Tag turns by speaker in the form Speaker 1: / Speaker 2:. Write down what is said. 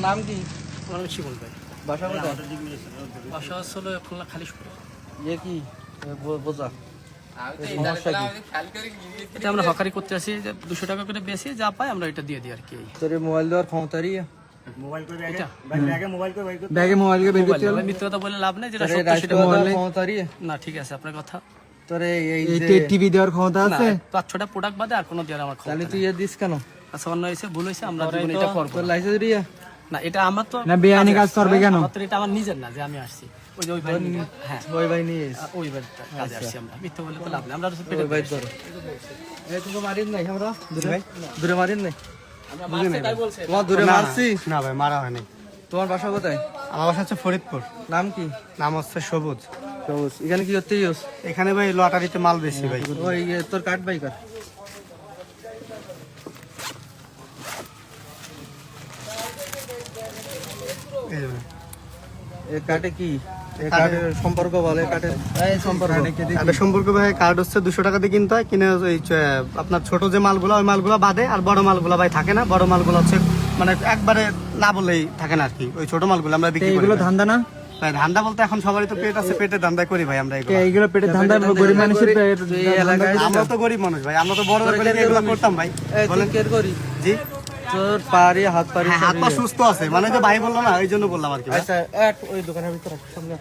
Speaker 1: নাম কি?
Speaker 2: আমার নাম শিমুল ভাই।
Speaker 1: বাসা কোথায়?
Speaker 2: বাসা হলো খুলনা খালিশপুরে।
Speaker 1: ইয়ে কি বোঝা
Speaker 2: এটা আমরা হকারি করতে আসি, যে 200 টাকা করে বেশি যা পাই আমরা এটা দিয়ে দিই আর কি।
Speaker 1: তোর মোবাইল দেওয়ার ক্ষমতারই
Speaker 3: ব্যাগে মোবাইল কে বের করতে হলো।
Speaker 2: মিথ্যা কথা বলে লাভ নেই, যেটা
Speaker 1: তোর
Speaker 2: সত্য সেটা
Speaker 1: মোবাইল
Speaker 2: বললে।
Speaker 1: ক্ষমতারই
Speaker 2: না ঠিক আছে আপনার কথা।
Speaker 1: তোর এই
Speaker 3: এই
Speaker 1: যে
Speaker 3: টিভি দেওয়ার ক্ষমতা আছে।
Speaker 2: 5-6টা প্রোডাক্ট বাদে আর কোনো দেওয়ার আমার ক্ষমতা
Speaker 1: তাহলে
Speaker 2: নেই।
Speaker 1: তুই ইয়ে দিস কেন?
Speaker 2: আচ্ছা অন্য হয়েছে, ভুল হয়েছে, আমরা জীবনে এটা করবো
Speaker 1: তোর
Speaker 2: না।
Speaker 1: লাইসেন্স রিয়া
Speaker 2: না এটা আমার তো
Speaker 3: না বেআইনি কাজ করবে কেন?
Speaker 2: আমার তো এটা আমার নিজের না যে আমি আসছি, ওই যে ওই ভাই। হ্যাঁ
Speaker 1: ওই ভাই নিয়ে
Speaker 2: ওই বাড়িতে কাজে আসছি আমরা, মিথ্যা বলে তো লাভ নেই। আমরা পেটে
Speaker 1: ওই ভাই ধরো এই তুমি মারিন নাই আমরা দূরে মারিন নাই তোমার দূরে মারছি
Speaker 3: না ভাই মারা হয়নি।
Speaker 1: তোমার বাসা কোথায়?
Speaker 3: আমার বাসা হচ্ছে ফরিদপুর,
Speaker 1: নাম কি?
Speaker 3: নাম হচ্ছে সবুজ।
Speaker 1: সবুজ। এখানে কি করতে ইউস?
Speaker 3: এখানে ভাই লটারিতে মাল বেশি ভাই।
Speaker 1: ওই তোর কার্ড বাই কার?
Speaker 3: এই যে ভাই।
Speaker 1: এই কার্ডে কি? এই কার্ডের সম্পর্ক বলে, কার্ডের এই সম্পর্ক
Speaker 3: একটা সম্পর্ক ভাই, কার্ড হচ্ছে 200 টাকা দিয়ে কিনতে হয়। কিনে ওই আপনার ছোট যে মালগুলো ওই মালগুলো বাদে আর বড় মালগুলো ভাই থাকে না। বড় মালগুলো হচ্ছে মানে একবারে না বলেই থাকে না আর কি। ওই ছোট মালগুলো আমরা বিক্রি করি।
Speaker 4: এগুলো ধান্দা না?
Speaker 3: ভাই ধান্দা বলতে এখন সবারই তো পেট আছে, পেটের ধান্দা করি ভাই আমরা এগুলো।
Speaker 4: এইগুলো পেটের ধান্দা, গরিব মানুষের
Speaker 1: এই এলাকায়
Speaker 3: আমরা তো গরিব মানুষ ভাই, আমরা তো বড় করে এগুলো করতাম ভাই।
Speaker 1: বলেন কেয়ার করি
Speaker 3: জি
Speaker 1: তোর পারি হাত পারি
Speaker 3: হ্যাঁ, হাত পা সুস্থ আছে মানে যে ভাই বললো না, ওই জন্য বললাম আর কি ভাই।
Speaker 1: আচ্ছা এক ওই দোকানের ভিতরে সামনে